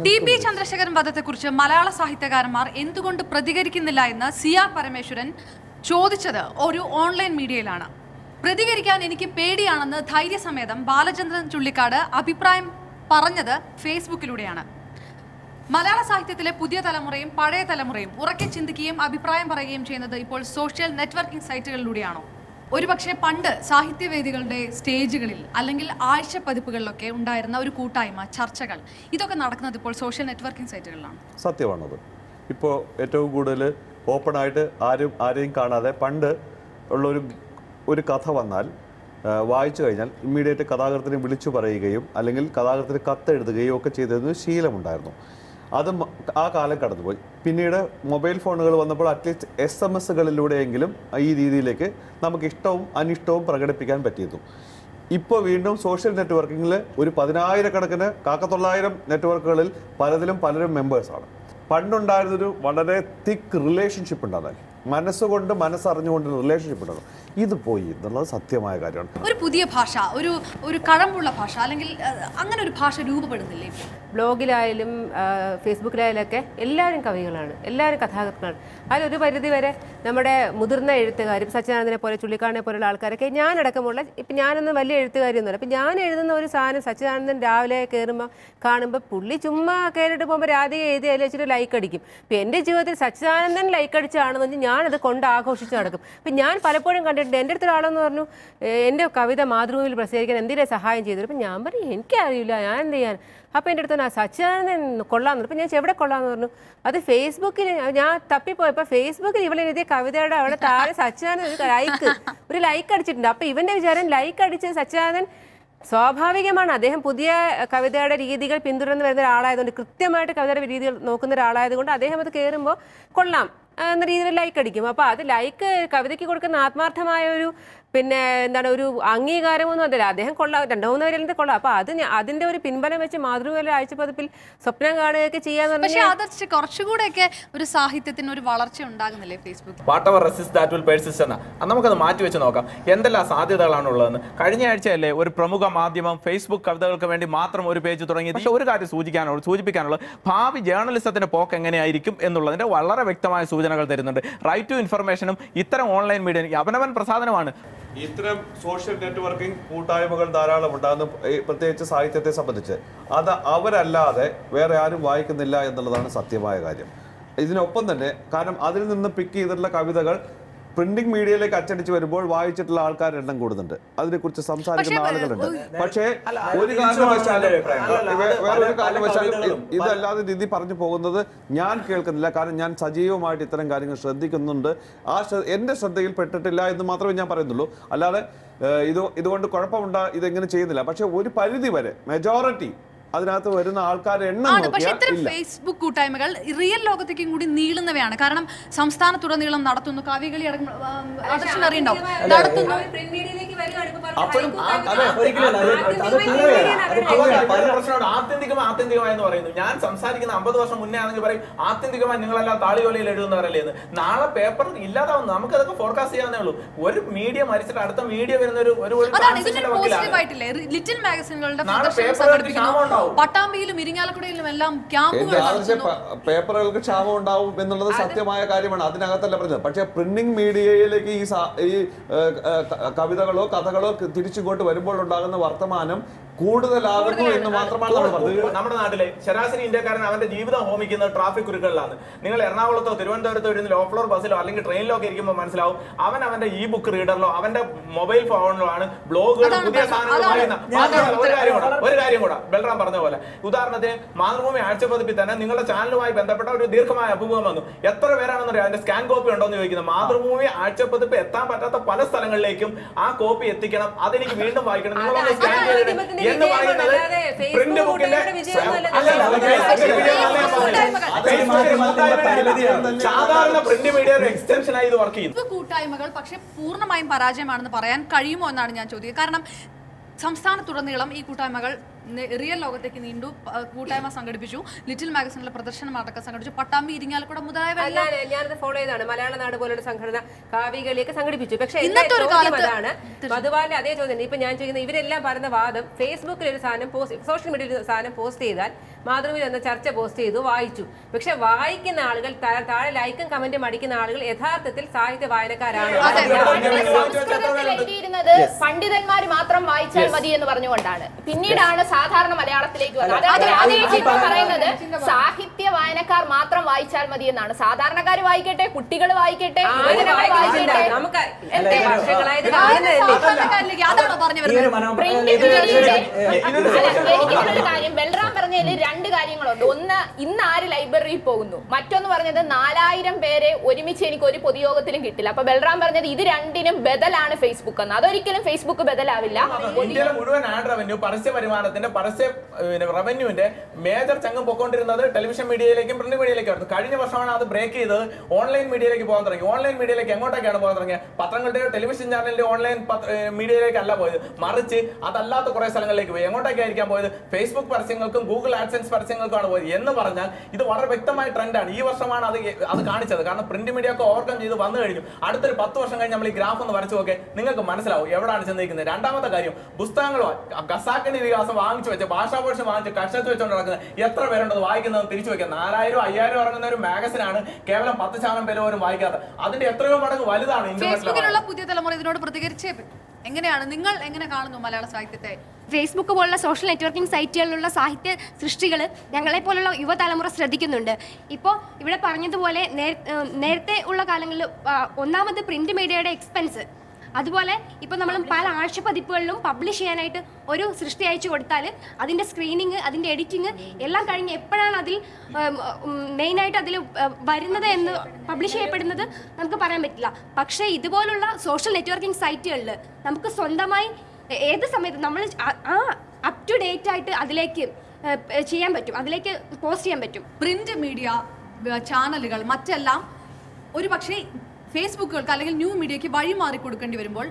TP. Chandrasekharan വധത്തെക്കുറിച്ച് മലയാള സാഹിത്യകാരന്മാർ എന്തുകൊണ്ട് പ്രതികരിക്കുന്നില്ല എന്ന് സി.ആർ. പരമേശ്വരൻ ചോദിച്ചത് ഒരു ഓൺലൈൻ മീഡിയയിലാണ്. പ്രതികരിക്കാൻ എനിക്ക് പേടിയാണെന്ന് ധൈര്യസമേതം ബാലചന്ദ്രൻ ചുള്ളിക്കാട് അഭിപ്രായം പറഞ്ഞത് ഫേസ്ബുക്കിലൂടെയാണ്. മലയാള സാഹിത്യത്തിലെ പുതിയ തലമുറയും പഴയ തലമുറയും ഉറക്കെ ചിന്തിക്കുകയും അഭിപ്രായം പറയുകയും ചെയ്യുന്നത് ഇപ്പോൾ സോഷ്യൽ നെറ്റ്വർക്കിംഗ് സൈറ്റുകളിലൂടെയാണോ? ഒരുപക്ഷെ പണ്ട് സാഹിത്യവേദികളുടെ സ്റ്റേജുകളിൽ അല്ലെങ്കിൽ ആഴ്ച പതിപ്പുകളിലൊക്കെ ഉണ്ടായിരുന്ന ഒരു കൂട്ടായ്മ, ചർച്ചകൾ, ഇതൊക്കെ നടക്കുന്നത് ഇപ്പോൾ സോഷ്യൽ നെറ്റ്വർക്കിംഗ് സൈറ്റുകളിലാണ്. സത്യമാണത്. ഇപ്പോൾ ഏറ്റവും കൂടുതൽ ഓപ്പണായിട്ട് ആരെയും കാണാതെ പണ്ട് ഉള്ള ഒരു കഥ വന്നാൽ വായിച്ചു കഴിഞ്ഞാൽ ഇമ്മീഡിയറ്റ് കഥാകൃത്തിനെ വിളിച്ചു പറയുകയും അല്ലെങ്കിൽ കഥാകൃത്തിന് കത്തെഴുതുകയും ഒക്കെ ചെയ്തിരുന്ന ശീലമുണ്ടായിരുന്നു. അത് ആ കാലം കടന്നുപോയി. പിന്നീട് മൊബൈൽ ഫോണുകൾ വന്നപ്പോൾ അറ്റ്ലീസ്റ്റ് SMS-കളിലൂടെയെങ്കിലും ഈ രീതിയിലേക്ക് നമുക്ക് ഇഷ്ടവും അനിഷ്ടവും പ്രകടിപ്പിക്കാൻ പറ്റിയിരുന്നു. ഇപ്പോൾ വീണ്ടും സോഷ്യൽ നെറ്റ്വർക്കിങ്ങിൽ ഒരു 10,000 കാക്കത്തൊള്ളായിരം നെറ്റ്വർക്കുകളിൽ പലരും മെമ്പേഴ്സാണ്. പണ്ടുണ്ടായിരുന്നൊരു വളരെ തിക്ക് റിലേഷൻഷിപ്പ് ഉണ്ടാകാൻ, മനസ്സുകൊണ്ട് മനസ്സറിഞ്ഞുകൊണ്ട് റിലേഷൻഷിപ്പ് ഉണ്ടാകും. ഇത് പോയി എന്നുള്ളത് സത്യമായ കാര്യമാണ്. ഒരു പുതിയ ഭാഷ, ഒരു കഴമ്പുള്ള ഭാഷ, അല്ലെങ്കിൽ അങ്ങനെ ഒരു ഭാഷ രൂപപ്പെടുന്നില്ലേ? ബ്ലോഗിലായാലും ഫേസ്ബുക്കിലായാലും ഒക്കെ എല്ലാവരും കവികളാണ്, എല്ലാവരും കഥാകൃത്തുക്കളാണ്. അതിലൊരു പരിധി വരെ നമ്മുടെ മുതിർന്ന എഴുത്തുകാരും സച്ചിദാനന്ദനെ പോലെ, ചുള്ളിക്കാടിനെ പോലുള്ള ആൾക്കാരൊക്കെ, ഞാനടക്കമുള്ള, ഇപ്പം ഞാനൊന്നും വലിയ എഴുത്തുകാരിയൊന്നുമല്ല, അപ്പം ഞാൻ എഴുതുന്ന ഒരു സാധനം സച്ചിദാനന്ദൻ രാവിലെ കയറുമ്പോൾ കാണുമ്പോൾ പുള്ളി ചുമ്മാ കയറിയിട്ട് പോകുമ്പോൾ രാധിക എഴുതി വെച്ചിട്ട് ലൈക്ക് അടിക്കും. ഇപ്പം എൻ്റെ ജീവിതത്തിൽ സച്ചിദാനന്ദൻ ലൈക്ക് അടിച്ചാണെന്ന് വെച്ചാൽ ഞാനത് കൊണ്ട് ആഘോഷിച്ച് നടക്കും. അപ്പം ഞാൻ പലപ്പോഴും കണ്ടിട്ടുണ്ട്, എൻ്റെ അടുത്തൊരു ആളെന്ന് പറഞ്ഞു എൻ്റെ കവിത മാതൃഭൂമിയിൽ പ്രസിദ്ധീകരിക്കാൻ എന്തിനാ സഹായം ചെയ്തു. അപ്പം ഞാൻ പറയും എനിക്കറിയില്ല, ഞാൻ എന്ത് ചെയ്യാൻ. അപ്പോൾ എൻ്റെ അടുത്ത് സച്ചിദാനന്ദൻ കൊള്ളാമെന്ന്. അപ്പം ഞാൻ എവിടെ കൊള്ളാമെന്ന് പറഞ്ഞു. അത് ഫേസ്ബുക്കിൽ ഞാൻ തപ്പിപ്പോയപ്പോൾ ഫേസ്ബുക്കിൽ ഇവൾ എഴുതിയ കവിതയുടെ അവിടെ താഴെ സച്ചിദാനന്ദൻ ഒരു ലൈക്ക് അടിച്ചിട്ടുണ്ട്. അപ്പോൾ ഇവൻ്റെ വിചാരം ലൈക്ക് അടിച്ചത് സച്ചിദാനന്ദൻ സ്വാഭാവികമാണ്. അദ്ദേഹം പുതിയ കവിതയുടെ രീതികൾ പിന്തുടർന്ന് വരുന്ന ഒരാളായതുകൊണ്ട്, കൃത്യമായിട്ട് കവിതയുടെ രീതികൾ നോക്കുന്ന ഒരാളായതുകൊണ്ട് അദ്ദേഹം അത് കയറുമ്പോൾ കൊള്ളാം എന്ന രീതിയിൽ ലൈക്ക് അടിക്കും. അപ്പോൾ അത് ലൈക്ക് കവിതയ്ക്ക് കൊടുക്കുന്ന ആത്മാർത്ഥമായ ഒരു ഒരു അംഗീകാരമൊന്നും അതല്ല. അദ്ദേഹം കൊള്ളാം, 2-3 പേരിൽ കൊള്ളാം. അപ്പോൾ അതിന്റെ ഒരു പിൻബലം വെച്ച് മാതൃഭൂമിയിലെ ആഴ്ചപ്പതിപ്പിൽ സ്വപ്നം കാണുകയൊക്കെ ചെയ്യാന്ന് പറഞ്ഞാൽ കുറച്ചുകൂടെയൊക്കെ ഒരു സാഹിത്യത്തിന് ഒരു വളർച്ച ഉണ്ടാകുന്നില്ലേ ഫേസ്ബുക്ക്? നമുക്കത് മാറ്റി വെച്ച് നോക്കാം, എന്തെല്ലാം സാധ്യതകളാണ് ഉള്ളതെന്ന്. കഴിഞ്ഞ ആഴ്ചയല്ലേ ഒരു പ്രമുഖ മാധ്യമം ഫേസ്ബുക്ക് കവിതകൾക്ക് വേണ്ടി മാത്രം ഒരു പേജ് തുടങ്ങി. പക്ഷെ ഒരു കാര്യം സൂചിപ്പിക്കാനുള്ളത്, ഭാവി ജേർണലിസത്തിന്റെ പോക്ക് എങ്ങനെയായിരിക്കും എന്നുള്ളതിന്റെ വളരെ വ്യക്തമായ സൂചനകൾ തരുന്നുണ്ട്. റൈറ്റ് ടു ഇൻഫർമേഷനും ഇത്തരം ഓൺലൈൻ മീഡിയ അവനവൻ പ്രസാദനമാണ്. ഇത്തരം സോഷ്യൽ നെറ്റ്വർക്കിംഗ് കൂട്ടായ്മകൾ ധാരാളം ഉണ്ടാകുന്നു, പ്രത്യേകിച്ച് സാഹിത്യത്തെ സംബന്ധിച്ച്. അത് അവരല്ലാതെ വേറെ ആരും വായിക്കുന്നില്ല എന്നുള്ളതാണ് സത്യമായ കാര്യം. ഇതിനൊപ്പം തന്നെ, കാരണം അതിൽ നിന്ന് പിക്ക് ചെയ്തിട്ടുള്ള കവിതകൾ പ്രിന്റിംഗ് മീഡിയയിലേക്ക് അച്ചടിച്ച് വരുമ്പോൾ വായിച്ചിട്ടുള്ള ആൾക്കാരുടെ എണ്ണം കൂടുന്നുണ്ട്, അതിനെക്കുറിച്ച് സംസാരിക്കുന്ന ആളുകളുണ്ട്. പക്ഷേ ഒരു കാരണവശാലും വേറൊരു കാരണവശാലും ഇതല്ലാതെ രീതി പറഞ്ഞു പോകുന്നത് ഞാൻ കേൾക്കുന്നില്ല. കാരണം ഞാൻ സജീവമായിട്ട് ഇത്തരം കാര്യങ്ങൾ ശ്രദ്ധിക്കുന്നുണ്ട്. എൻ്റെ ശ്രദ്ധയിൽ പെട്ടിട്ടില്ല എന്ന് മാത്രമേ ഞാൻ പറയുന്നുള്ളൂ. അല്ലാതെ ഇതുകൊണ്ട് കുഴപ്പമുണ്ടാ ഇതെങ്ങനെ ചെയ്യുന്നില്ല. പക്ഷെ ഒരു പരിധി വരെ മെജോറിറ്റി അതിനകത്ത് വരുന്ന ആൾക്കാരുടെ എണ്ണം. പക്ഷേ ഇത്തരം ഫേസ്ബുക്ക് കൂട്ടായ്മകൾ റിയൽ ലോകത്തേക്കും കൂടി നീളുന്നവയാണ്. കാരണം സംസ്ഥാനത്തുടനീളം നടത്തുന്നു, കവികളി അറിയണ്ടാവും നടത്തുന്നു. ആത്യന്തികമായി പറയുന്നു. ഞാൻ സംസാരിക്കുന്ന 50 വർഷം മുന്നേ ആണെങ്കിൽ പറയും ആത്യന്തികമായി നിങ്ങളെല്ലാം താളിയോലയിൽ എഴുതുന്നവരല്ലേ എന്ന്. നാളെ പേപ്പർ ഇല്ലാതാവുന്നു, നമുക്കതൊക്കെ ഫോർകാസ്റ്റ് ചെയ്യാവുന്നേ ഉള്ളൂ. ഒരു മീഡിയ മരിച്ചിട്ട് അടുത്ത മീഡിയ വരുന്ന ലിറ്റിൽ മാഗസിനുകളുടെ പട്ടാമ്പിയിലും ഇരിങ്ങാലക്കുടയിലും എല്ലാം പേപ്പറുകൾക്ക് ക്ഷാമം ഉണ്ടാവും എന്നുള്ളത് സത്യമായ കാര്യമാണ്. അതിനകത്തല്ല പറഞ്ഞത്. പക്ഷെ പ്രിന്റിംഗ് മീഡിയയിലേക്ക് ഈ കവിതകളോ കഥകളോ തിരിച്ചിങ്ങോട്ട് വരുമ്പോൾ ഉണ്ടാകുന്ന വർത്തമാനം കൂടുതലാകുന്നു എന്ന് മാത്രമാണ് നമ്മൾ പറഞ്ഞത്. നമ്മുടെ നാട്ടിലെ ശരാശരി ഇന്ത്യക്കാരൻ അവന്റെ ജീവിതം ഹോമിക്കുന്നത് ട്രാഫിക് കുരുക്കുകളിലാണ്. നിങ്ങൾ എറണാകുളത്തോ തിരുവനന്തപുരത്തോ ഇരുന്ന് ലോ ഫ്ലോർ ബസ്സിലോ അല്ലെങ്കിൽ ട്രെയിനിലോ ഒക്കെ ഇരിക്കുമ്പോൾ മനസ്സിലാവും അവന്റെ ഇ ബുക്ക് റീഡറിലോ അവന്റെ മൊബൈൽ ഫോണിലോ ആണ് ബ്ലോഗുകളും പുതിയ സാധനങ്ങൾ. ഒരു കാര്യം കൂടെ ബൽറാം പറഞ്ഞ പോലെ, ഉദാഹരണത്തിന് മാതൃഭൂമി ആഴ്ചപ്പതിപ്പിൽ തന്നെ നിങ്ങളുടെ ചാനലുമായി ബന്ധപ്പെട്ട ഒരു ദീർഘമായ അഭിമുഖം വന്നു. എത്ര പേരാണെന്നറിയാം അതിന്റെ സ്കാൻ കോപ്പി ഉണ്ടോ എന്ന് ചോദിക്കുന്നത്. മാതൃഭൂമി ആഴ്ചപ്പതിപ്പ് എത്താൻ പറ്റാത്ത പല സ്ഥലങ്ങളിലേക്കും ആ കോപ്പി എത്തിക്കണം, അതെനിക്ക് വീണ്ടും വായിക്കണം, നിങ്ങളൊന്ന് സ്കാൻ ചെയ്തിട്ട് എന്ന് പറയുന്നത് പ്രിന്റ് ബുക്കിന്റെ സാധാരണ പ്രിന്റ് മീഡിയയുടെ എക്സ്റ്റൻഷൻ ആയി ഇത് വർക്ക് ചെയ്യുന്നു. കൂട്ടായ്മകൾ പക്ഷെ പൂർണ്ണമായും പരാജയമാണെന്ന് പറയാൻ കഴിയുമോ എന്നാണ് ഞാൻ ചോദിക്കുന്നത്. കാരണം സംസ്ഥാനത്തുടനീളം ഈ കൂട്ടായ്മകൾ റിയൽ ലോകത്തേക്ക് നീണ്ടു, കൂട്ടായ്മ സംഘടിപ്പിച്ചു, ലിറ്റിൽ മാഗസിനിലെ പ്രദർശനം അടക്കം സംഘടിപ്പിച്ചു, പട്ടാമ്പി ഇരിങ്ങാലക്കുട മുതലായവ ഞാനത് ഫോളോ ചെയ്താണ്. മലയാള നാട് പോലുള്ള സംഘടന കാവ്യകളിയൊക്കെ സംഘടിപ്പിച്ചു. പക്ഷേ ഇന്നത്തെ ഒരു കാലത്ത് അതാണ് മധുബാലിന്റെ അതേ ചോദ്യം. ഇപ്പൊ ഞാൻ ചോദിക്കുന്നത് ഇവരെല്ലാം പറയുന്ന വാദം ഫേസ്ബുക്കിൽ ഒരു സാധനം പോസ്റ്റ്, സോഷ്യൽ മീഡിയയിൽ ഒരു സാധനം പോസ്റ്റ് ചെയ്താൽ മാതൃഭൂമി എന്ന ചർച്ച പോസ്റ്റ് ചെയ്തു, വായിച്ചു. പക്ഷെ വായിക്കുന്ന ആളുകൾ, താഴെ ലൈക്കും കമന്റും അടിക്കുന്ന ആളുകൾ യഥാർത്ഥത്തിൽ സാഹിത്യ വായനക്കാരാണ്. എഴുതിയിരുന്നത് പണ്ഡിതന്മാർ മാത്രം വായിച്ചാൽ മതി എന്ന് പറഞ്ഞുകൊണ്ടാണ്. പിന്നീടാണ് സാധാരണ മലയാളത്തിലേക്ക് വന്നത്. പറയുന്നത് സാഹിത്യ വായനക്കാർ മാത്രം വായിച്ചാൽ മതി എന്നാണ്. സാധാരണക്കാർ വായിക്കട്ടെ, കുട്ടികൾ വായിക്കട്ടെ, എനിക്കൊരു കാര്യം ബൽറാം പറഞ്ഞതിൽ രണ്ട് കാര്യങ്ങളുണ്ട്. ഒന്ന്, ഇന്ന് ആര് ലൈബ്രറിയിൽ പോകുന്നു, മറ്റൊന്ന് പറഞ്ഞത് 4000 പേരെ ഒരുമിച്ച് എനിക്ക് ഒരു പൊതുയോഗത്തിലും കിട്ടില്ല. അപ്പൊ ബൽറാം പറഞ്ഞത് ഇത് രണ്ടിനും ബദലാണ് ഫേസ്ബുക്ക് എന്ന്. അതൊരിക്കലും ഫേസ്ബുക്ക് ബദലാവില്ല. ഇന്ത്യയിലെ മുഴുവൻ ആഡ് റവന്യൂ, പരസ്യ വരുമാനത്തിന്റെ, പരസ്യ റവന്യൂവിന്റെ മേജർ ചങ്ങ് പോയിക്കൊണ്ടിരുന്നത് ടെലിവിഷൻ മീഡിയയിലേക്കും പ്രിന്റ് മീഡിയയിലേക്കും. കഴിഞ്ഞ വർഷമാണ് അത് ബ്രേക്ക് ചെയ്തത്, ഓൺലൈൻ മീഡിയയിലേക്ക് പോകാൻ തുടങ്ങി. ഓൺലൈൻ മീഡിയയിലേക്ക് എങ്ങോട്ടൊക്കെയാണ് പോകാൻ തുടങ്ങിയത്? പത്രങ്ങളുടെയോ ടെലിവിഷൻ ചാനലിന്റെ ഓൺലൈൻ മീഡിയയിലേക്കല്ല പോയത്, മറിച്ച് അതല്ലാത്ത കുറെ സ്ഥലങ്ങളിലേക്ക് പോയി. എങ്ങോട്ടൊക്കെയായിരിക്കാൻ പോയത്? ഫേസ്ബുക്ക് പരസ്യങ്ങൾക്കും ഗൂഗിൾ ആഡ്സെൻസ് പരസ്യങ്ങൾക്കാണ് പോയത് എന്ന് പറഞ്ഞാൽ ഇത് വളരെ വ്യക്തമായ ട്രെൻഡാണ്. ഈ വർഷമാണ് അത് കാണിച്ചത്. കാരണം പ്രിന്റ് മീഡിയ ഒക്കെ ഓവർകം ചെയ്ത് വന്നു കഴിഞ്ഞു. അടുത്തൊരു 10 വർഷം കഴിഞ്ഞ് നമ്മൾ ഈ ഗ്രാഫ് ഒന്ന് വരച്ചു നോക്കെ നിങ്ങൾക്ക് മനസ്സിലാവും എവിടെയാണ് ചെന്നിരിക്കുന്നത്. രണ്ടാമത്തെ കാര്യം, പുസ്തകങ്ങളോ ഖസാക്കിന്റെ വികാസം വാങ്ങിച്ചു വെച്ച്, ഭാഷാഭൂഷണം വാങ്ങിച്ച് കഷ്ടത്ത് വെച്ചുകൊണ്ട് നടക്കുന്നത് എത്ര പേരുണ്ടത് വായിക്കുന്നത് തിരിച്ചു വെക്കുക. 4000 5000 ഇറങ്ങുന്ന ഒരു മാഗസിനാണ് കേവലം 10% പേര് പോലും വായിക്കാത്ത. അതിന്റെ എത്രയോ മടങ്ങ് വലുതാണ് ഫേസ്ബുക്കിലുള്ള പുതിയ തലമുറ ഇതിനോട് പ്രതികരിച്ചേ പറ്റും. എങ്ങനെയാണ് നിങ്ങൾ എങ്ങനെ കാണുന്നു മലയാള സാഹിത്യത്തെ? ഫേസ്ബുക്ക് പോലുള്ള സോഷ്യൽ നെറ്റ്വർക്കിംഗ് സൈറ്റുകളിലുള്ള സാഹിത്യ സൃഷ്ടികൾ ഞങ്ങളെപ്പോലുള്ള യുവതലമുറ ശ്രദ്ധിക്കുന്നുണ്ട്. ഇപ്പോൾ ഇവിടെ പറഞ്ഞതുപോലെ നേരത്തെ ഉള്ള കാലങ്ങളിൽ ഒന്നാമത് പ്രിന്റ് മീഡിയയുടെ എക്സ്പെൻസ്, അതുപോലെ ഇപ്പോൾ നമ്മൾ പല ആഴ്ച പതിപ്പുകളിലും പബ്ലിഷ് ചെയ്യാനായിട്ട് ഒരു സൃഷ്ടി അയച്ചു കൊടുത്താൽ അതിൻ്റെ സ്ക്രീനിങ്, അതിൻ്റെ എഡിറ്റിങ് എല്ലാം കഴിഞ്ഞ് എപ്പോഴാണ് അതിൽ മെയിനായിട്ട് അതിൽ വരുന്നത് എന്ന് പബ്ലിഷ് ചെയ്യപ്പെടുന്നത് നമുക്ക് പറയാൻ പറ്റില്ല. പക്ഷേ ഇതുപോലുള്ള സോഷ്യൽ നെറ്റ്വർക്കിംഗ് സൈറ്റുകളിൽ നമുക്ക് സ്വന്തമായി ഏത് സമയത്ത് നമ്മൾ അപ് ടു ഡേറ്റ് ആയിട്ട് അതിലേക്ക് ചെയ്യാൻ പറ്റും, അതിലേക്ക് പോസ്റ്റ് ചെയ്യാൻ പറ്റും. പ്രിന്റ് മീഡിയ ചാനലുകൾ മറ്റെല്ലാം ഒരു പക്ഷേ ഫേസ്ബുക്കുകൾക്ക് അല്ലെങ്കിൽ ന്യൂ മീഡിയയ്ക്ക് വഴിമാറി കൊടുക്കേണ്ടി വരുമ്പോൾ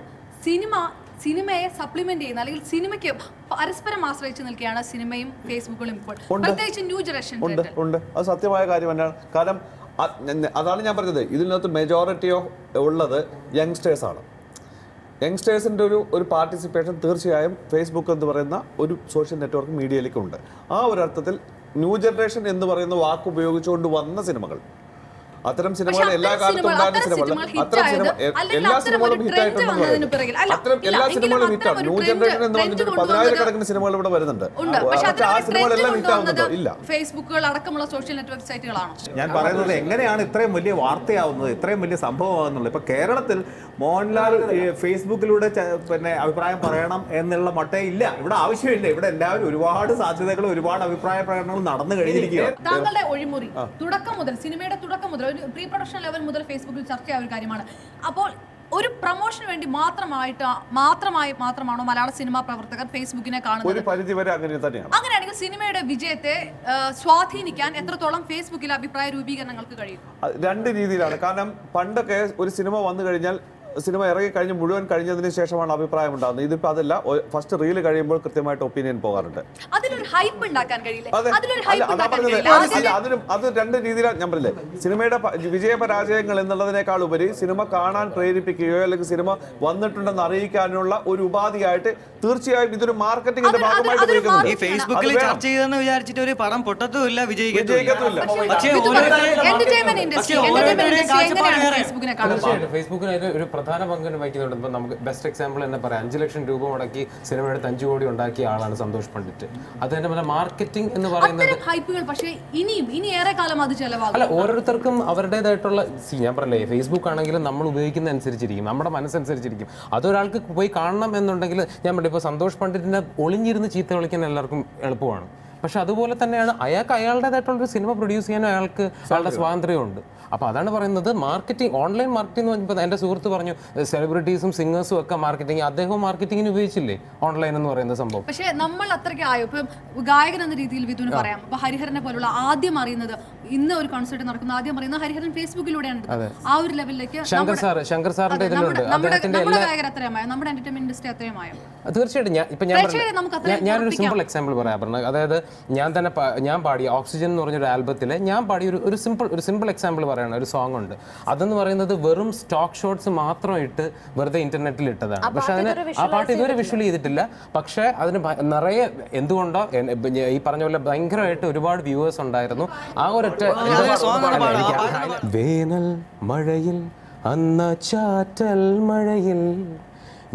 സിനിമയെ സപ്ലിമെന്റ് ചെയ്യുന്ന അല്ലെങ്കിൽ സിനിമയ്ക്ക് പരസ്പരം ആശ്രയിച്ച് നിൽക്കുകയാണ് സിനിമയും ഫേസ്ബുക്കുകളും ഇപ്പോൾ, പ്രത്യേകിച്ച് ന്യൂ ജനറേഷൻ. ഉണ്ട്, അത് സത്യമായ കാര്യം തന്നെയാണ്. കാരണം അതാണ് ഞാൻ പറഞ്ഞത്, ഇതിനകത്ത് മെജോറിറ്റി ഉള്ളത് യങ്സ്റ്റേഴ്സ് ആണ്. യങ്സ്റ്റേഴ്സിൻ്റെ ഒരു പാർട്ടിസിപ്പേഷൻ തീർച്ചയായും ഫേസ്ബുക്ക് എന്ന് പറയുന്ന ഒരു സോഷ്യൽ നെറ്റ്വർക്ക് മീഡിയയിലേക്കുണ്ട്. ആ ഒരു അർത്ഥത്തിൽ ന്യൂ ജനറേഷൻ എന്ന് പറയുന്ന വാക്ക് ഉപയോഗിച്ചുകൊണ്ട് വന്ന സിനിമകൾ, അത്തരം സിനിമകൾ എല്ലാ കാലത്തും ഉണ്ടാകുന്ന സിനിമകൾ, അത്തരം എല്ലാ സിനിമകളും ഹിറ്റായിട്ടുണ്ടെന്ന് അത്തരം എല്ലാ സിനിമകളും ഹിറ്റാണ്. ന്യൂ ജനറേഷൻ എന്ന് പറഞ്ഞിട്ട് 10,000 കണക്കിന് സിനിമകൾ ഇവിടെ വരുന്നുണ്ട്. ആ സിനിമകളെല്ലാം ഹിറ്റാവുന്നുണ്ടോ? ഇല്ല. ഫേസ്ബുക്കുകൾ അടക്കമുള്ള സോഷ്യൽ നെറ്റ്വർക്ക് സൈറ്റുകളാണോ? ഞാൻ പറയുന്നത് എങ്ങനെയാണ് ഇത്രയും വലിയ വാർത്തയാവുന്നത്, ഇത്രയും വലിയ സംഭവമാകുന്നുള്ളത്. ഇപ്പൊ കേരളത്തിൽ മോഹൻലാൽ ഫേസ്ബുക്കിലൂടെ പിന്നെ അഭിപ്രായം പറയണം എന്നുള്ള മട്ടേ ഇല്ല. ഇവിടെ ആവശ്യമില്ല. ഇവിടെ എല്ലാവരും ഒരുപാട് സാധ്യതകളും ഒരുപാട് അഭിപ്രായ പ്രകടനങ്ങളും നടന്നു കഴിഞ്ഞിരിക്കുകയാണ്. താങ്കളുടെ ഒഴിമുറി തുടക്കം മുതൽ, സിനിമയുടെ തുടക്കം മുതൽ, ഒരു പ്രീ പ്രൊഡക്ഷൻ ലെവൽ മുതൽ ഫേസ്ബുക്കിൽ ചർച്ചയായ ഒരു കാര്യമാണ്. അപ്പോൾ ഒരു പ്രൊമോഷന് വേണ്ടി മാത്രമാണോ മലയാള സിനിമാ പ്രവർത്തകർ ഫേസ്ബുക്കിനെ കാണുന്നത്? ഒരു പരിധി വരെ അങ്ങനെ തന്നെയാണ്. അങ്ങനെയാണെങ്കിൽ സിനിമയുടെ വിജയത്തെ സ്വാധീനിക്കാൻ എത്രത്തോളം ഫേസ്ബുക്കിലെ അഭിപ്രായ രൂപീകരണങ്ങൾക്ക് കഴിയും? രണ്ട് രീതിയിലാണ്. കാരണം പണ്ടൊക്കെ ഒരു സിനിമ വന്നു കഴിഞ്ഞാൽ, സിനിമ ഇറങ്ങി കഴിഞ്ഞ് മുഴുവൻ കഴിഞ്ഞതിന് ശേഷമാണ് അഭിപ്രായം ഉണ്ടാകുന്നത്. ഇതിപ്പോ അതല്ല, ഫസ്റ്റ് റീല് കഴിയുമ്പോൾ കൃത്യമായിട്ട് ഒപ്പീനിയൻ പോകാറുണ്ട്. അത് രണ്ട് രീതിയിലാണ്. ഞാൻ പറഞ്ഞില്ലേ, സിനിമയുടെ വിജയപരാജയങ്ങൾ എന്നുള്ളതിനേക്കാൾ ഉപരി സിനിമ കാണാൻ പ്രേരിപ്പിക്കുകയോ അല്ലെങ്കിൽ സിനിമ വന്നിട്ടുണ്ടെന്ന് അറിയിക്കാനുള്ള ഒരു ഉപാധിയായിട്ട് തീർച്ചയായും ഇതൊരു മാർക്കറ്റിംഗിന്റെ ഭാഗമായിട്ട് ഉപയോഗിക്കുന്നുണ്ട്. ഈ ഫേസ്ബുക്കിൽ ചർച്ച ചെയ്തെന്ന് വിചാരിച്ചിട്ട് ഒരു പടം പൊട്ടത്തുമില്ല, വിജയിക്കത്തുമില്ല. ഫേസ്ബുക്കിന് ഒരു പ്രധാന പങ്ക് വഹിക്കുന്നുണ്ട്. ഇപ്പം നമുക്ക് ബെസ്റ്റ് എക്സാമ്പിൾ തന്നെ പറയാം. 5 ലക്ഷം രൂപ മുടക്കി സിനിമയുടെ 5 കോടി ഉണ്ടാക്കിയ ആളാണ് സന്തോഷ് പണ്ഡിറ്റ്. അത് തന്നെ മാർക്കറ്റിംഗ് എന്ന് പറയുന്നത് അല്ല, ഓരോരുത്തർക്കും അവരുടേതായിട്ടുള്ള ഞാൻ പറഞ്ഞേ, ഫേസ്ബുക്ക് ആണെങ്കിലും നമ്മൾ ഉപയോഗിക്കുന്ന അനുസരിച്ചിരിക്കും, നമ്മുടെ മനസ്സനുസരിച്ചിരിക്കും. അതൊരാൾക്ക് പോയി കാണണം എന്നുണ്ടെങ്കിൽ ഞാൻ പറഞ്ഞു, ഇപ്പോൾ സന്തോഷ് പണ്ഡിറ്റിനെ ഒളിഞ്ഞിരുന്ന് ചീത്ത വിളിക്കാൻ എല്ലാവർക്കും എളുപ്പമാണ്. പക്ഷെ അതുപോലെ തന്നെയാണ് അയാൾക്ക് അയാളുടേതായിട്ടുള്ളൊരു സിനിമ പ്രൊഡ്യൂസ് ചെയ്യാനും അയാൾക്ക് അയാളുടെ സ്വാതന്ത്ര്യമുണ്ട്. അപ്പോൾ അതാണ് പറയുന്നത് മാർക്കറ്റിംഗ്, ഓൺലൈൻ മാർക്കറ്റിംഗ് എന്ന് പറഞ്ഞപ്പോൾ എൻ്റെ സുഹൃത്ത് പറഞ്ഞു സെലിബ്രിറ്റീസും സിംഗേഴ്സും ഒക്കെ മാർക്കറ്റിംഗ്, അദ്ദേഹം മാർക്കറ്റിങ്ങിന് ഉപയോഗിച്ചില്ലേ ഓൺലൈൻ എന്ന് പറയുന്ന സംഭവം. പക്ഷേ നമ്മൾ അത്രയ്ക്ക് ആയോ? ഇപ്പം ഗായകൻ എന്ന രീതിയിൽ വിധുവിന് പറയാം, ഇപ്പൊ ഹരിഹരനെ പോലുള്ള ആദ്യം അറിയുന്നത്, ഇന്ന് ഒരു കോൺസേർട്ട് നടക്കുന്ന ആദ്യം അറിയുന്നത് ഹരിഹരൻ ഫേസ്ബുക്കിലൂടെയാണ്. ആ ഒരു ലെവലിലേക്ക് ശങ്കർ സാറിന്റെ ഇതിലുണ്ട്. നമ്മുടെ ഗായകർ അത്രയുമായോ, നമ്മുടെ എന്റർടൈൻമെന്റ് ഇൻഡസ്ട്രി അത്രയുമായോ? തീർച്ചയായിട്ടും ഞാനൊരു സിമ്പിൾ എക്സാമ്പിൾ പറയാം പറഞ്ഞത്. അതായത് ഞാൻ പാടിയ ഓക്സിജൻ എന്ന് പറഞ്ഞൊരു ആൽബത്തില് ഞാൻ പാടിയ ഒരു സിമ്പിൾ എക്സാമ്പിൾ പറയണം. ഒരു സോങ് ഉണ്ട്, അതെന്ന് പറയുന്നത് വെറും സ്റ്റോക്ക് ഷോട്ട്സ് മാത്രം ഇട്ട് വെറുതെ ഇന്റർനെറ്റിൽ ഇട്ടതാണ്. പക്ഷെ അതിന് ആ പാട്ട് ഇതുവരെ വിഷ്വൽ ചെയ്തിട്ടില്ല. പക്ഷെ അതിന് നിറയെ എന്തുകൊണ്ടോ ഈ പറഞ്ഞ പോലെ ഭയങ്കരമായിട്ട് ഒരുപാട് വ്യൂവേഴ്സ് ഉണ്ടായിരുന്നു. ആ ഒരൊറ്റ വേനൽ മഴയിൽ അന്ന ചാറ്റൽ മഴയിൽ,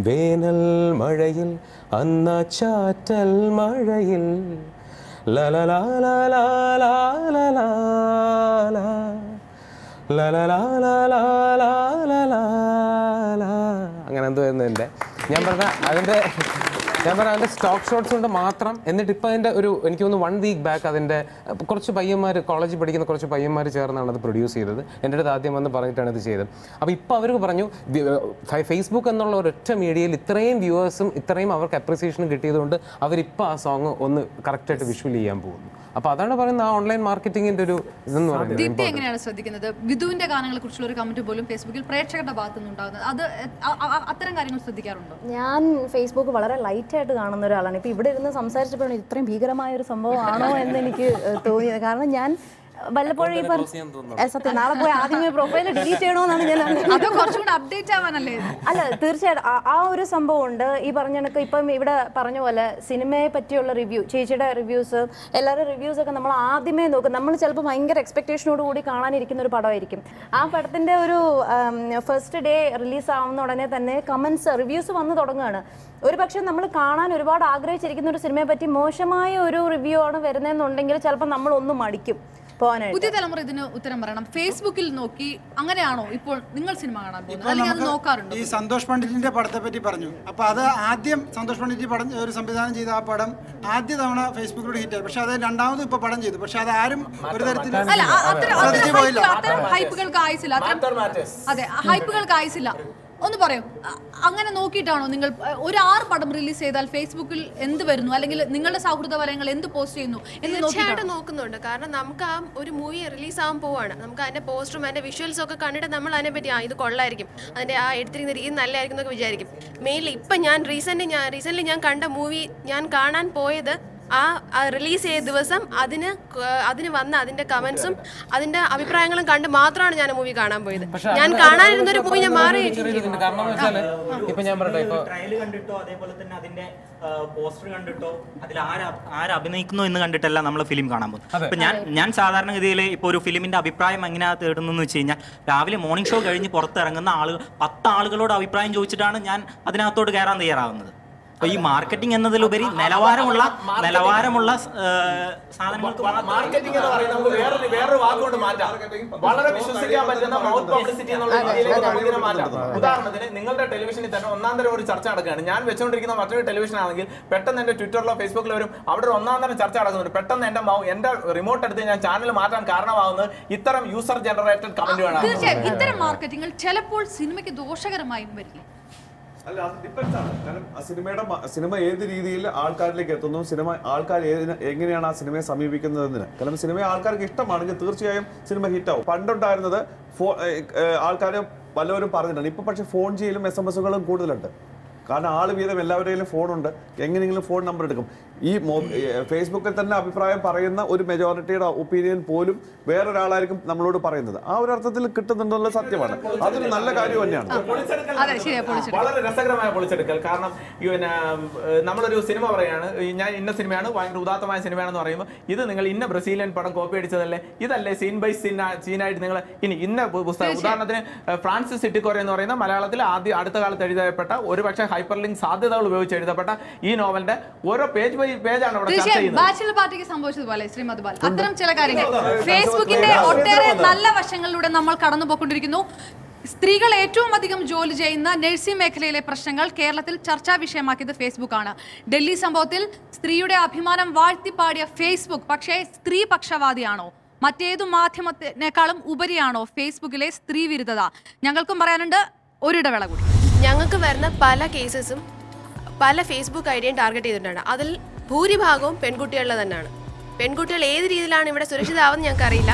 വേനൽ മഴയിൽ അന്ന ചാറ്റൽ മഴയിൽ, അങ്ങനെ എന്തോ എൻ്റെ ഞാൻ പറഞ്ഞ അതിൻ്റെ സ്റ്റോക്ക് ഷോട്ട്സ് കൊണ്ട് മാത്രം. എന്നിട്ട് ഇപ്പം അതിൻ്റെ എനിക്ക് തോന്നുന്നു 1 വീക്ക് ബാക്ക് അതിൻ്റെ കുറച്ച് പയ്യന്മാർ, കോളേജിൽ പഠിക്കുന്ന കുറച്ച് പയ്യന്മാർ ചേർന്നാണ് അത് പ്രൊഡ്യൂസ് ചെയ്തത്. എൻ്റെ അടുത്ത് ആദ്യം വന്ന് പറഞ്ഞിട്ടാണ് ഇത് ചെയ്തത്. അപ്പോൾ ഇപ്പോൾ അവർക്ക് പറഞ്ഞു ഫേസ്ബുക്ക് എന്നുള്ള ഒരൊറ്റ മീഡിയയിൽ ഇത്രയും വ്യൂവേഴ്സും ഇത്രയും അവർക്ക് അപ്രിസിയേഷനും കിട്ടിയതുകൊണ്ട് അവരിപ്പോൾ ആ സോങ് ഒന്ന് കറക്റ്റായിട്ട് വിഷ്വൽ ചെയ്യാൻ പോകുന്നു. അപ്പോൾ അതാണ് പറയുന്നത് ആ ഓൺലൈൻ മാർക്കറ്റിംഗിന്റെ ഒരു ഇതെന്ന് പറയുന്നത്. ദീപ്തി എങ്ങനെയാണ് ശ്രദ്ധിക്കുന്നത്? വിധുവിന്റെ ഗാനങ്ങളെ കുറിച്ചുള്ള ഒരു കമന്റ് പോലും ഫേസ്ബുക്കിൽ പ്രേക്ഷകരുടെ ഭാഗത്തുനിന്ന് ഉണ്ടാകുന്നത്, അത് അത്തരം കാര്യങ്ങൾ ശ്രദ്ധിക്കാറുണ്ടോ? ഞാൻ ഫേസ്ബുക്ക് വളരെ ലൈറ്റ് ആയിട്ട് കാണുന്ന ഒരാളാണ്. ഇപ്പൊ ഇവിടെ ഇരുന്ന് സംസാരിച്ചപ്പോഴാണ് ഇത്രയും ഭീകരമായ ഒരു സംഭവമാണോ എന്ന് എനിക്ക് തോന്നിയത്. കാരണം ഞാൻ വല്ലപ്പോഴും ഈ സത്യം നാളെ പോയി ആദ്യമേ പ്രൊഫൈൽ ഡിലീറ്റ് ചെയ്യണമെന്നാണ് ഞാൻ. അപ്ഡേറ്റ് ആവാനല്ലേ? അല്ല, തീർച്ചയായിട്ടും ആ ഒരു സംഭവം ഉണ്ട്. ഈ പറഞ്ഞ കണക്ക് ഇപ്പം ഇവിടെ പറഞ്ഞ പോലെ സിനിമയെ പറ്റിയുള്ള റിവ്യൂ, ചേച്ചിയുടെ റിവ്യൂസ്, എല്ലാവരുടെ റിവ്യൂസ് ഒക്കെ നമ്മൾ ആദ്യമേ നോക്കും. നമ്മൾ ചിലപ്പോൾ ഭയങ്കര എക്സ്പെക്ടേഷനോട് കൂടി കാണാനിരിക്കുന്ന ഒരു പടമായിരിക്കും. ആ പടത്തിന്റെ ഒരു ഫസ്റ്റ് ഡേ റിലീസ് ആവുന്ന ഉടനെ തന്നെ കമന്റ്സ്, റിവ്യൂസ് വന്ന് തുടങ്ങുകയാണ്. ഒരു പക്ഷേ നമ്മൾ കാണാൻ ഒരുപാട് ആഗ്രഹിച്ചിരിക്കുന്ന ഒരു സിനിമയെ പറ്റി മോശമായ ഒരു റിവ്യൂ ആണ് വരുന്നതെന്നുണ്ടെങ്കിൽ ചിലപ്പോൾ നമ്മൾ ഒന്ന് മടിക്കും. പുതിയ തലമുറ ഇതിന് ഉത്തരം പറയണം. ഫേസ്ബുക്കിൽ നോക്കി അങ്ങനെയാണോ ഇപ്പോൾ നിങ്ങൾ സിനിമ കാണാൻ പോകുന്നത്, അല്ലെങ്കിൽ അത് നോക്കാറുണ്ടോ? ഈ സന്തോഷ് പണ്ഡിറ്റിന്റെ പടത്തെ പറ്റി പറഞ്ഞു. അപ്പൊ അത് ആദ്യം സന്തോഷ് പണ്ഡിറ്റ് ഒരു സംവിധാനം ചെയ്ത ആ പടം ആദ്യ തവണ ഫേസ്ബുക്കിലൂടെ ഹിറ്റായി. പക്ഷെ അത് രണ്ടാമതും ഇപ്പൊ പടം ചെയ്തു. പക്ഷെ അത് ആരും ഒരു തരത്തിൽ ശ്രദ്ധിച്ചു പോയില്ല. ഹൈപ്പുകൾക്ക് ആയിസില്ല. അതെ, ഹൈപ്പുകൾക്ക് ആയിസില്ല. ഒന്ന് പറയൂ, അങ്ങനെ നോക്കിയിട്ടാണോ നിങ്ങൾ ഒരു 6 പടം റിലീസ് ചെയ്താൽ ഫേസ്ബുക്കിൽ എന്ത് വരുന്നു, അല്ലെങ്കിൽ നിങ്ങളുടെ സൗഹൃദ വലയങ്ങൾ എന്ത് പോസ്റ്റ് ചെയ്യുന്നു എന്ന് തീർച്ചയായിട്ടും നോക്കുന്നുണ്ട്. കാരണം നമുക്ക് ആ ഒരു മൂവി റിലീസ് ആവാൻ പോവാണ്, നമുക്ക് അതിന്റെ പോസ്റ്ററും അതിന്റെ വിഷ്വൽസും ഒക്കെ കണ്ടിട്ട് നമ്മൾ അതിനെ പറ്റി ഇത് കൊള്ളായിരിക്കും, അതിന്റെ ആ എടുത്തിരിക്കുന്ന രീതി നല്ലതായിരിക്കും എന്നൊക്കെ വിചാരിക്കും. മെയിൻലി ഇപ്പം ഞാൻ റീസെന്റ് ഞാൻ കണ്ട മൂവി ഞാൻ കാണാൻ പോയത് ആ റിലീസ് ചെയ്ത ദിവസം അതിന് വന്ന അതിന്റെ കമന്റ്സും അതിന്റെ അഭിപ്രായങ്ങളും കണ്ട് മാത്രമാണ് ഞാൻ മൂവി കാണാൻ പോയത്. ഞാൻ കാണാനിരുന്ന ഒരു മൂവി ഞാൻ മാറി. ട്രയൽ കണ്ടിട്ടോ അതേപോലെ തന്നെ അതിന്റെ പോസ്റ്റർ കണ്ടിട്ടോ അതിൽ ആരഭിനയിക്കുന്നു എന്ന് കണ്ടിട്ടല്ല നമ്മൾ ഫിലിം കാണാൻ പോകുന്നത്. ഇപ്പൊ ഞാൻ സാധാരണഗതിയിൽ ഇപ്പോൾ ഒരു ഫിലിമിന്റെ അഭിപ്രായം എങ്ങനെയാ തേടുന്നു വെച്ച് കഴിഞ്ഞാൽ രാവിലെ മോർണിംഗ് ഷോ കഴിഞ്ഞ് പുറത്തിറങ്ങുന്ന 10 ആളുകളോട് അഭിപ്രായം ചോദിച്ചിട്ടാണ് ഞാൻ അതിനകത്തോട്ട് കയറാൻ തയ്യാറാവുന്നത്. അപ്പൊ ഈ മാർക്കറ്റിംഗ് എന്നതിലുപരി നിലവാരമുള്ള സാധനങ്ങൾക്ക് മാർക്കറ്റിംഗ് എന്ന് പറയുന്നത് നമുക്ക് വേറൊരു വാക്കുകൊണ്ട് മാറ്റാം. വളരെ വിശ്വസിക്കാൻ പറ്റുന്ന മൗത്ത് പബ്ലിസിറ്റി എന്നുള്ള രീതിയിലേക്ക് നമുക്ക് ഇതിനെ മാറ്റാം. ഉദാഹരണത്തിന് നിങ്ങളുടെ ടെലിവിഷനിൽ തന്നെ ഒന്നാം തരം ഒരു ചർച്ച നടക്കുകയാണ്. ഞാൻ വെച്ചുകൊണ്ടിരിക്കുന്ന മറ്റൊരു ടെലിവിഷൻ ആണെങ്കിൽ പെട്ടെന്ന് എന്റെ ട്വിറ്ററിലോ ഫേസ്ബുക്കിലോ വരും, അവിടെ ഒരു ഒന്നാം തരം ചർച്ച നടക്കുന്നുണ്ട്. പെട്ടെന്ന് എന്റെ റിമോട്ട് എടുത്ത് ഞാൻ ചാനൽ മാറ്റാൻ കാരണമാകുന്നത് ഇത്തരം യൂസർ ജനറേറ്റഡ് കമന്റുകളാണ്. തീർച്ചയായും ഇത്തരം മാർക്കറ്റിംഗ് ചിലപ്പോൾ സിനിമയ്ക്ക് ദോഷകരമായും വരില്ല. അല്ല, അത് ഡിപ്പെൻസ് ആണ്. കാരണം സിനിമ ഏത് രീതിയിൽ ആൾക്കാരിലേക്ക് എത്തുന്നു, ആൾക്കാർ എങ്ങനെയാണ് ആ സിനിമയെ സമീപിക്കുന്നതെന്ന്. കാരണം സിനിമയെ ആൾക്കാർക്ക് ഇഷ്ടമാണെങ്കിൽ തീർച്ചയായും സിനിമ ഹിറ്റാവും. പണ്ടുണ്ടായിരുന്നത് ആൾക്കാർ പലവരും പറഞ്ഞിട്ടുണ്ട്. ഇപ്പൊ പക്ഷെ ഫോൺ ചെയ്യലും SMS-കളും കൂടുതലുണ്ട്. കാരണം ആൾ വീതം എല്ലാവരുടെയും ഫോണുണ്ട്, എങ്ങനെയെങ്കിലും ഫോൺ നമ്പർ എടുക്കും. ഈ ഫേസ്ബുക്കിൽ തന്നെ അഭിപ്രായം പറയുന്ന ഒരു മെജോറിറ്റിയുടെ ഒപ്പീനിയൻ പോലും വേറൊരാളായിരിക്കും നമ്മളോട് പറയുന്നത്. ആ ഒരു അർത്ഥത്തിൽ കിട്ടുന്നുണ്ടെന്നുള്ള സത്യമാണ്. അതൊരു നല്ല കാര്യം തന്നെയാണ്. വളരെ രസകരമായ പൊളിച്ചെടുക്കൽ. കാരണം നമ്മളൊരു സിനിമ പറയാണ്, ഞാൻ ഇന്ന സിനിമയാണ്, ഭയങ്കര ഉദാത്തമായ സിനിമയാണെന്ന് പറയുമ്പോൾ ഇത് നിങ്ങൾ ഇന്ന ബ്രസീലിയൻ പടം കോപ്പി അടിച്ചതല്ലേ, ഇതല്ലേ സീൻ ബൈ സീനായിട്ട് നിങ്ങൾ ഇന്ന പുസ്തകം. ഉദാഹരണത്തിന് ഫ്രാൻസിസ് സിറ്റിക്കോര എന്ന് പറയുന്ന മലയാളത്തിൽ അടുത്ത കാലത്ത് എഴുതപ്പെട്ട ഒരുപക്ഷെ ഹൈപ്പർ ലിങ്ക് സാധ്യതകൾ ഉപയോഗിച്ച് എഴുതപ്പെട്ട ഈ നോവലിന്റെ ഓരോ പേജാണ് ഇവിടെ ചർച്ച ചെയ്യുന്നത്. ബാച്ചിലർ പാർട്ടിക്ക് സംഭവിച്ചതുപോലെ ശ്രീമദ് അത്തരം ചില കാര്യങ്ങൾ ഫേസ്ബുക്കിന്റെ ഒട്ടേറെ നല്ല വശങ്ങളിലൂടെ നമ്മൾ കടന്നു പോയിക്കൊണ്ടിരിക്കുന്നു. സ്ത്രീകൾ ഏറ്റവും അധികം ജോലി ചെയ്യുന്ന നഴ്സിംഗ് മേഖലയിലെ പ്രശ്നങ്ങൾ കേരളത്തിൽ ചർച്ചാ വിഷയമാക്കിയത് ഫേസ്ബുക്കാണ്. ഡൽഹി സംഭവത്തിൽ സ്ത്രീയുടെ അഭിമാനം വാഴ്ത്തിപ്പാടിയ ഫേസ്ബുക്ക് പക്ഷേ സ്ത്രീ പക്ഷപാതിയാണോ? മറ്റേതു മാധ്യമത്തിനേക്കാളും ഉപരിയാണോ ഫേസ്ബുക്കിലെ സ്ത്രീ വിരുദ്ധത? ഞങ്ങൾക്കും പറയാനുണ്ട്. ഒരിടവേള കൂടി. ഞങ്ങൾക്ക് വരുന്ന പല കേസസും പല ഫേസ്ബുക്ക് ഐഡിയയും ടാർഗറ്റ് ചെയ്തിട്ടുണ്ട്. അതിൽ ഭൂരിഭാഗവും പെൺകുട്ടികളുടെ തന്നെയാണ്. പെൺകുട്ടികൾ ഏത് രീതിയിലാണ് ഇവിടെ സുരക്ഷിതമാവുന്നത് ഞങ്ങൾക്കറിയില്ല.